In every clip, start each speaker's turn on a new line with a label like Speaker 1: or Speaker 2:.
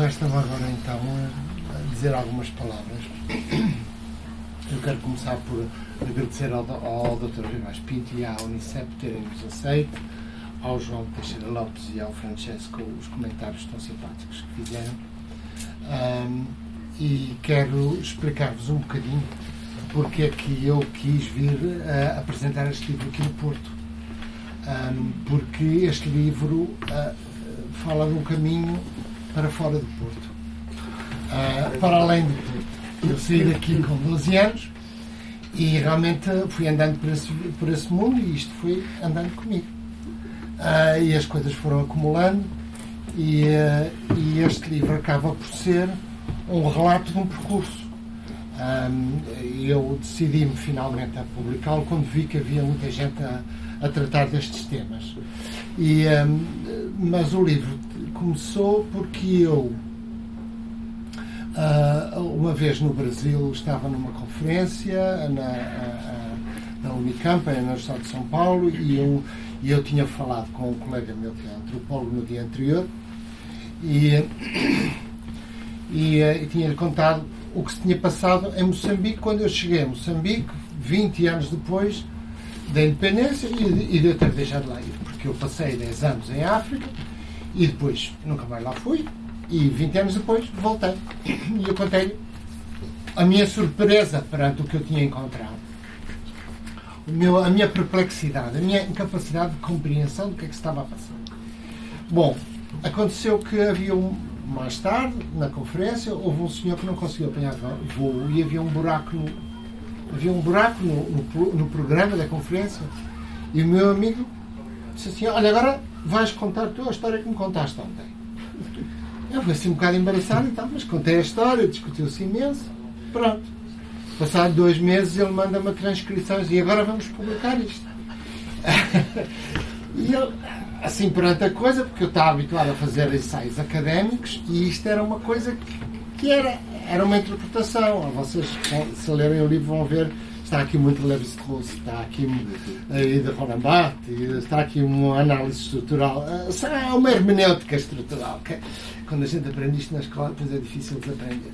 Speaker 1: resta-me agora então a dizer algumas palavras. Eu quero começar por agradecer ao Dr. Rivas Pinto e à Unicep terem-nos aceito, ao João Teixeira Lopes e ao Francesco os comentários tão simpáticos que fizeram. E quero explicar-vos um bocadinho porque é que eu quis vir apresentar este livro aqui no Porto. Porque este livro fala de um caminho para fora do Porto, para além do Porto. Eu saí daqui com 12 anos e realmente fui andando por esse mundo e isto foi andando comigo. E as coisas foram acumulando e este livro acaba por ser um relato de um percurso. Eu decidi-me finalmente a publicá-lo quando vi que havia muita gente a tratar destes temas. Mas o livro começou porque eu, uma vez no Brasil, estava numa conferência na Unicamp, na Universidade de São Paulo, e eu tinha falado com um colega meu que é antropólogo no dia anterior e tinha-lhe contado o que se tinha passado em Moçambique quando eu cheguei a Moçambique, 20 anos depois da independência e de eu ter deixado lá ir, porque eu passei 10 anos em África e depois nunca mais lá fui e 20 anos depois voltei e eu contei a minha surpresa perante o que eu tinha encontrado, a minha perplexidade, a minha incapacidade de compreensão do que é que se estava a passar. Bom, aconteceu que havia mais tarde, na conferência, houve um senhor que não conseguiu apanhar voo e havia um buraco no programa da conferência e o meu amigo disse assim: olha, agora vais contar tu a história que me contaste ontem. Eu fui assim um bocado embaraçado e tal, mas contei a história, discutiu-se imenso, pronto. Passado 2 meses ele manda-me transcrições e agora vamos publicar isto. E eu, assim perante a coisa, porque eu estava habituado a fazer ensaios académicos e isto era uma coisa que era uma interpretação. Vocês, se lerem o livro, vão ver, está aqui muito Lévi-Strauss, está aqui Ida Ronenbach, está aqui uma análise estrutural, uma hermenêutica estrutural. Que, quando a gente aprende isto na escola, depois é difícil de aprender.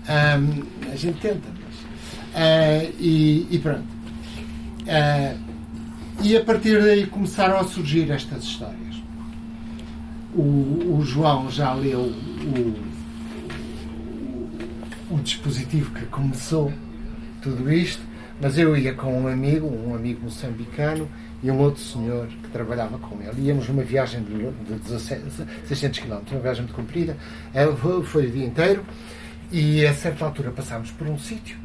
Speaker 1: A gente tenta, mas... e pronto. E a partir daí começaram a surgir estas histórias. O João já leu o dispositivo que começou tudo isto, mas eu ia com um amigo moçambicano e um outro senhor que trabalhava com ele. Íamos numa viagem de 600 km, uma viagem muito comprida, foi o dia inteiro, e a certa altura passámos por um sítio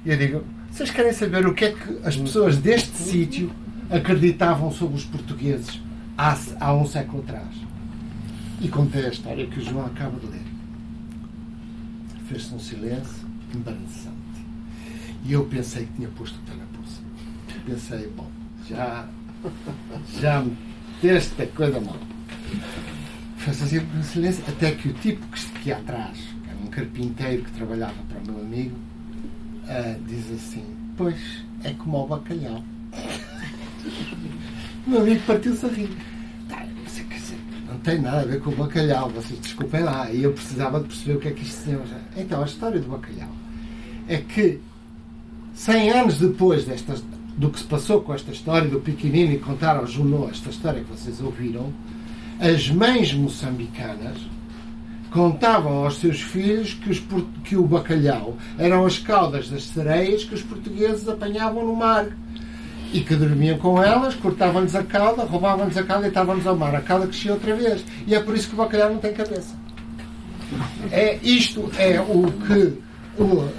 Speaker 1: e eu digo: vocês querem saber o que é que as pessoas deste sítio acreditavam sobre os portugueses há um século atrás? E contei a história que o João acaba de ler. Fez-se um silêncio embaraçante. E eu pensei que tinha posto o pé na poça. Pensei, bom, já meteste a coisa mal. Fez-se assim um silêncio, até que o tipo que ia atrás, que era um carpinteiro que trabalhava para o meu amigo, diz assim: pois, é como ao bacalhau. O meu amigo partiu-se a rir. Não tem nada a ver com o bacalhau, vocês desculpem lá. E eu precisava de perceber o que é que isto tinha. Então, a história do bacalhau é que 100 anos depois do que se passou com esta história do pequenino e contar ao Junô esta história que vocês ouviram, as mães moçambicanas contavam aos seus filhos que o bacalhau eram as caudas das sereias que os portugueses apanhavam no mar e que dormiam com elas, cortavam-lhes a cauda, roubavam-lhes a cauda e estavam-nos ao mar. A cauda crescia outra vez. E é por isso que o bacalhau não tem cabeça. Isto é o que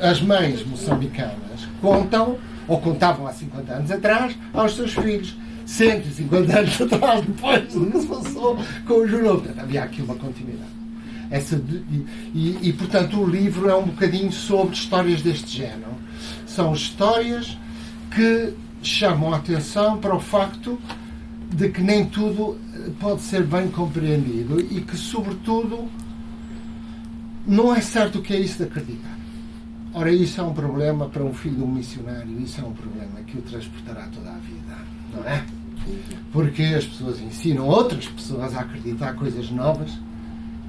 Speaker 1: as mães moçambicanas contam, ou contavam há 50 anos atrás, aos seus filhos. 150 anos atrás, depois do que se passou com o Junô. Portanto, havia aqui uma continuidade. Portanto, o livro é um bocadinho sobre histórias deste género. São histórias que chamam a atenção para o facto de que nem tudo pode ser bem compreendido e que, sobretudo, não é certo o que é isso de acreditar. Ora, isso é um problema para um filho de um missionário, isso é um problema que o transportará toda a vida, não é? Porque as pessoas ensinam outras pessoas a acreditar coisas novas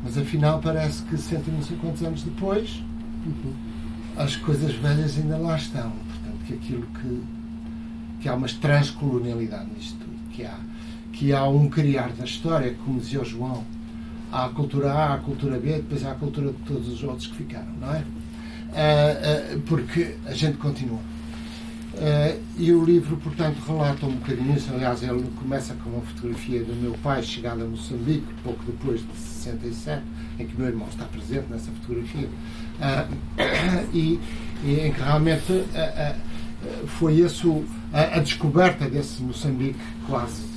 Speaker 1: Mas afinal parece que 150 anos depois as coisas velhas ainda lá estão. Portanto, que aquilo que há uma transcolonialidade nisto tudo, que há um criar da história, como dizia o João, há a cultura A, a cultura B, depois há a cultura de todos os outros que ficaram, não é? Porque a gente continua. E o livro, portanto, relata um bocadinho isso. Aliás, ele começa com uma fotografia do meu pai chegado a Moçambique, pouco depois de 67, em que o meu irmão está presente nessa fotografia, e em que realmente foi isso, a descoberta desse Moçambique quase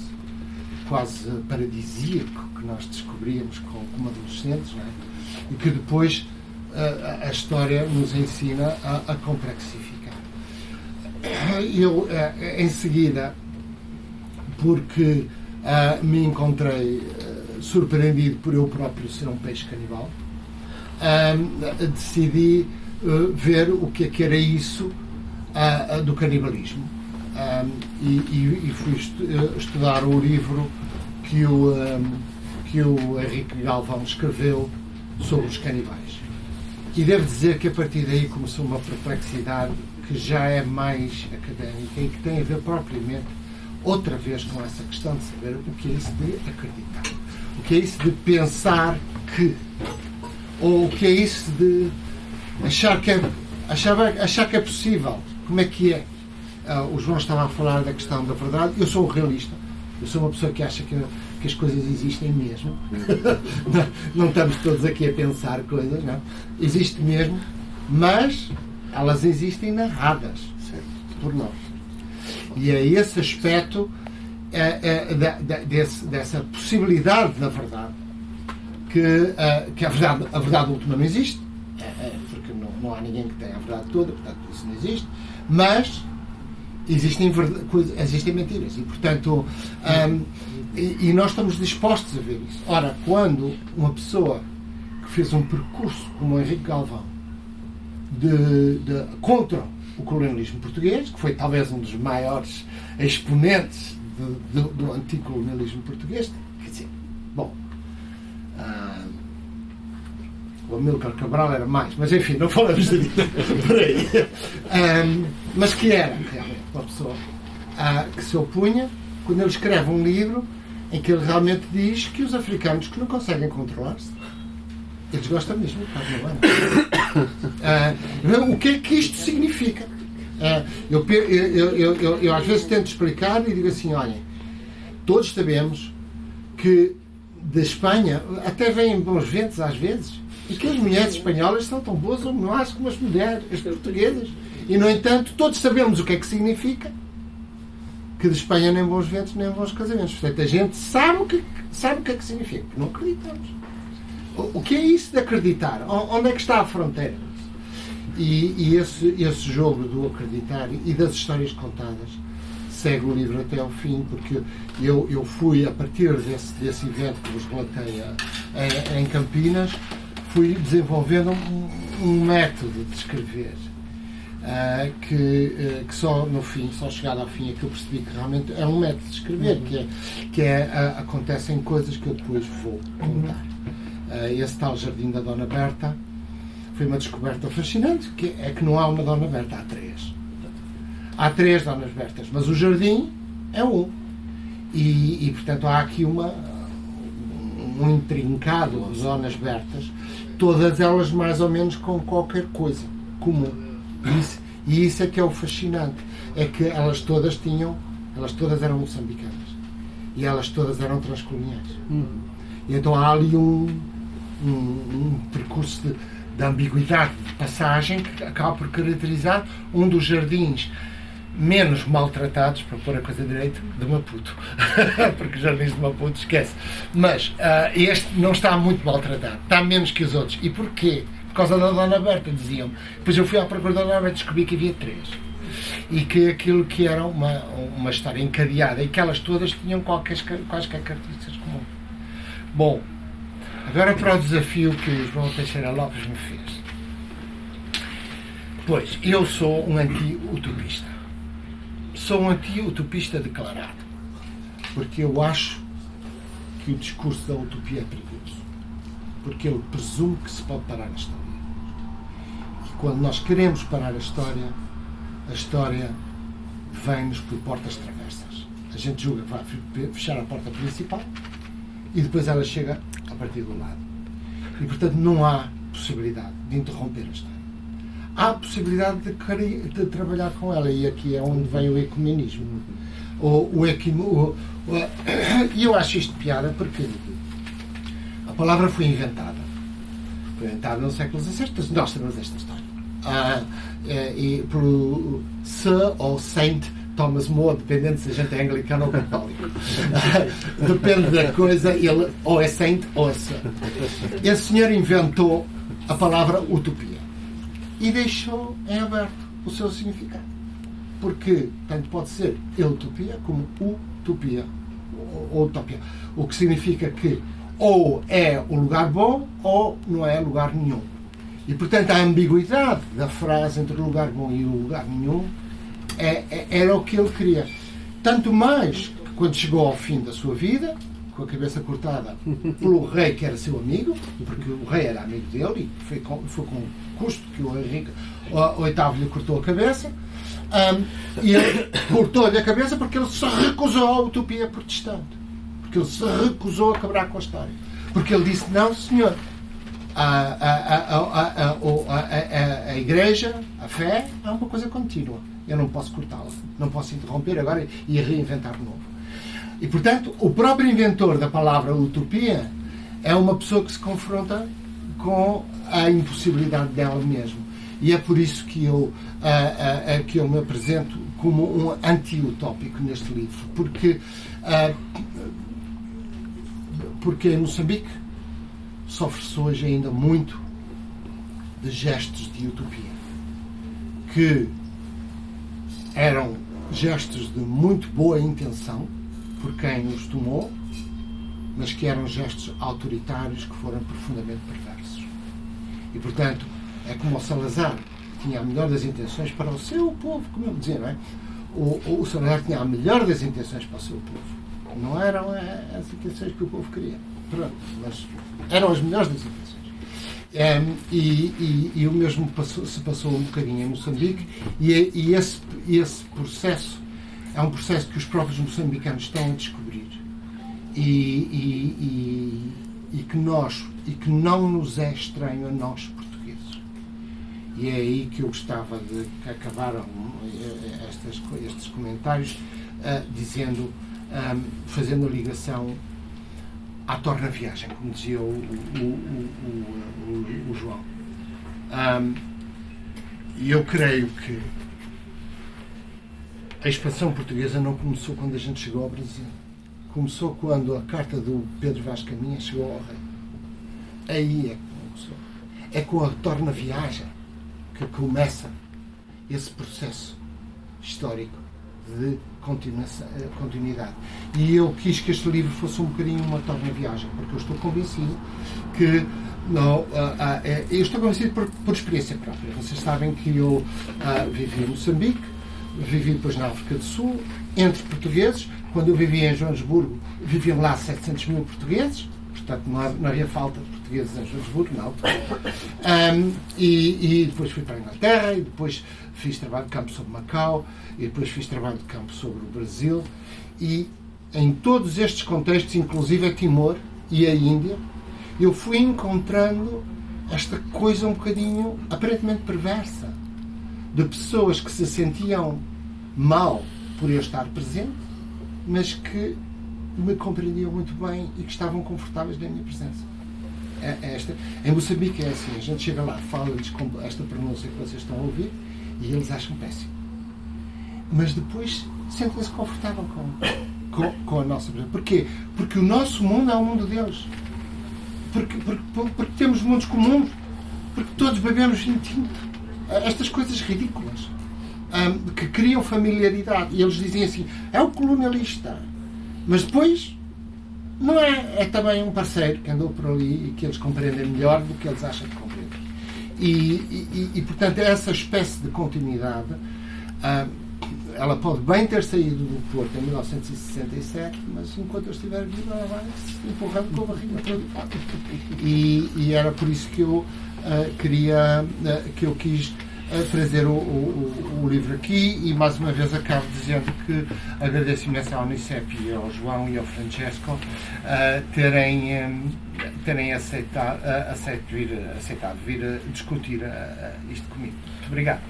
Speaker 1: paradisíaco que nós descobríamos como adolescentes, não é? E que depois a história nos ensina a complexificar. Eu, em seguida, porque me encontrei surpreendido por eu próprio ser um peixe canibal, decidi ver o que era isso do canibalismo. E fui estudar o livro que o Henrique Galvão escreveu sobre os canibais. E devo dizer que a partir daí começou uma perplexidade que já é mais académica e que tem a ver propriamente outra vez com essa questão de saber o que é isso de acreditar, o que é isso de pensar que, ou o que é isso de achar que é possível. Como é que é? O João estava a falar da questão da verdade. Eu sou um realista. Eu sou uma pessoa que acha que as coisas existem mesmo. Não estamos todos aqui a pensar coisas, não. Existe mesmo, mas elas existem narradas por nós. E é esse aspecto dessa possibilidade da verdade que a verdade última não existe, porque não há ninguém que tenha a verdade toda, portanto isso não existe, mas existem mentiras e, portanto, e nós estamos dispostos a ver isso. Ora, quando uma pessoa que fez um percurso como o Henrique Galvão contra o colonialismo português, que foi talvez um dos maiores exponentes do anticolonialismo português, quer dizer, bom, o Amílcar Cabral era mais, mas enfim, não falamos disso por aí. Mas que era realmente uma pessoa que se opunha, quando ele escreve um livro em que ele realmente diz que os africanos que não conseguem controlar-se, eles gostam mesmo de carne humana. O que é que isto significa? Eu às vezes tento explicar e digo assim, olhem, todos sabemos que da Espanha até vêm bons ventos às vezes, e que as mulheres espanholas são tão boas ou melhores como as mulheres portuguesas, e no entanto todos sabemos o que é que significa que de Espanha nem bons ventos nem bons casamentos. Portanto, a gente sabe o que é que significa, porque não acreditamos. O que é isso de acreditar? Onde é que está a fronteira? E esse jogo do acreditar e das histórias contadas segue o livro até ao fim, porque eu fui, a partir desse evento que vos relatei em Campinas, fui desenvolvendo um método de escrever que só no fim, só chegado ao fim é que eu percebi que realmente é um método de escrever, acontecem coisas que eu depois vou contar. Esse tal Jardim da Dona Berta foi uma descoberta fascinante, que é que não há uma Dona Berta, há três. Há três Donas Bertas, mas o jardim é um. E portanto, há aqui um intrincado de Donas Bertas, todas elas mais ou menos com qualquer coisa comum. E isso é que é o fascinante. É que elas todas eram moçambicanas. E elas todas eram transcoloniais. E então há ali um percurso de ambiguidade de passagem que acaba por caracterizar um dos jardins menos maltratados, para pôr a coisa direito, de Maputo. Porque os jardins de Maputo, esquece. Mas este não está muito maltratado. Está menos que os outros. E porquê? Por causa da Dona Berta, diziam. Depois eu fui à procura da Dona Berta e descobri que havia três. E que aquilo que era uma história encadeada e que elas todas tinham quaisquer características comuns. Bom, agora para o desafio que o João Teixeira Lopes me fez. Pois, eu sou um anti-utopista. Sou um anti-utopista declarado. Porque eu acho que o discurso da utopia é perigoso. porque ele presume que se pode parar a história. E quando nós queremos parar a história vem-nos por portas travessas. A gente julga que vai fechar a porta principal e depois ela chega a partir do lado. E, portanto, não há possibilidade de interromper a história. Há a possibilidade de trabalhar com ela, e aqui é onde vem o ecumenismo. E eu acho isto piada porque a palavra foi inventada. Foi inventada no século XVI, nós sabemos esta história. E pelo Sir ou Saint Thomas More, dependendo se a gente é anglicano ou católico. Depende da coisa, ele ou é Saint ou é Sir. Esse senhor inventou a palavra utopia e deixou em aberto o seu significado. Porque tanto pode ser utopia como utopia ou utopia. O que significa que ou é o lugar bom ou não é lugar nenhum. E, portanto, a ambiguidade da frase entre o lugar bom e o lugar nenhum era o que ele queria. Tanto mais que quando chegou ao fim da sua vida, com a cabeça cortada pelo rei que era seu amigo, porque o rei era amigo dele e foi com custo que o Henrique VIII lhe cortou a cabeça, e ele cortou-lhe a cabeça porque ele se recusou à utopia protestante, porque ele se recusou a quebrar com a história, porque ele disse: não, senhor, a igreja, a fé é uma coisa contínua, eu não posso cortá-la, não posso interromper agora e reinventar de novo. E, portanto, o próprio inventor da palavra utopia é uma pessoa que se confronta com a impossibilidade dela mesmo. E é por isso que eu me apresento como um anti-utópico neste livro. Porque em Moçambique sofre-se hoje ainda muito de gestos de utopia, que eram gestos de muito boa intenção por quem os tomou, mas que eram gestos autoritários que foram profundamente perversos. E, portanto, é como o Salazar tinha a melhor das intenções para o seu povo, como eu dizia, não é? O Salazar tinha a melhor das intenções para o seu povo. Não eram as intenções que o povo queria. Pronto, mas eram as melhores das intenções. E o mesmo se passou um bocadinho em Moçambique, e esse processo é um processo que os próprios moçambicanos estão a descobrir e que não nos é estranho a nós portugueses. E é aí que eu gostava de que acabaram estes comentários dizendo, fazendo a ligação à torna-viagem, como dizia o João. E eu creio que a expansão portuguesa não começou quando a gente chegou ao Brasil. Começou quando a carta do Pedro Vaz Caminha chegou ao rei. Aí é que começou. É com a torna-viagem que começa esse processo histórico de continuidade. E eu quis que este livro fosse um bocadinho uma torna-viagem, porque eu estou convencido que eu estou convencido por experiência própria. Vocês sabem que eu vivi em Moçambique, vivi depois na África do Sul, entre portugueses. Quando eu vivia em Joanesburgo, viviam lá 700 mil portugueses, portanto não havia falta de portugueses em Joanesburgo, na altura. E depois fui para a Inglaterra, e depois fiz trabalho de campo sobre Macau, e depois fiz trabalho de campo sobre o Brasil. E em todos estes contextos, inclusive a Timor e a Índia, eu fui encontrando esta coisa um bocadinho aparentemente perversa, de pessoas que se sentiam mal por eu estar presente, mas que me compreendiam muito bem e que estavam confortáveis na minha presença. Em Moçambique é assim, a gente chega lá, fala-lhes com esta pronúncia que vocês estão a ouvir e eles acham péssimo. Mas depois sentem-se confortável com a nossa presença. Porquê? Porque o nosso mundo é o mundo deles. Porque temos mundos comuns. Porque todos bebemos vinho tinto. Estas coisas ridículas que criam familiaridade. E eles dizem assim, é o colonialista. Mas depois não é também um parceiro que andou por ali e que eles compreendem melhor do que eles acham que compreendem. E portanto, essa espécie de continuidade ela pode bem ter saído do Porto em 1967, mas enquanto eu estiver vivo, ela vai se empurrando com a barriga toda. E era por isso que eu quis trazer o livro aqui, e mais uma vez acabo dizendo que agradeço imenso à Unicef e ao João e ao Francesco terem aceitado vir discutir isto comigo. Muito obrigado.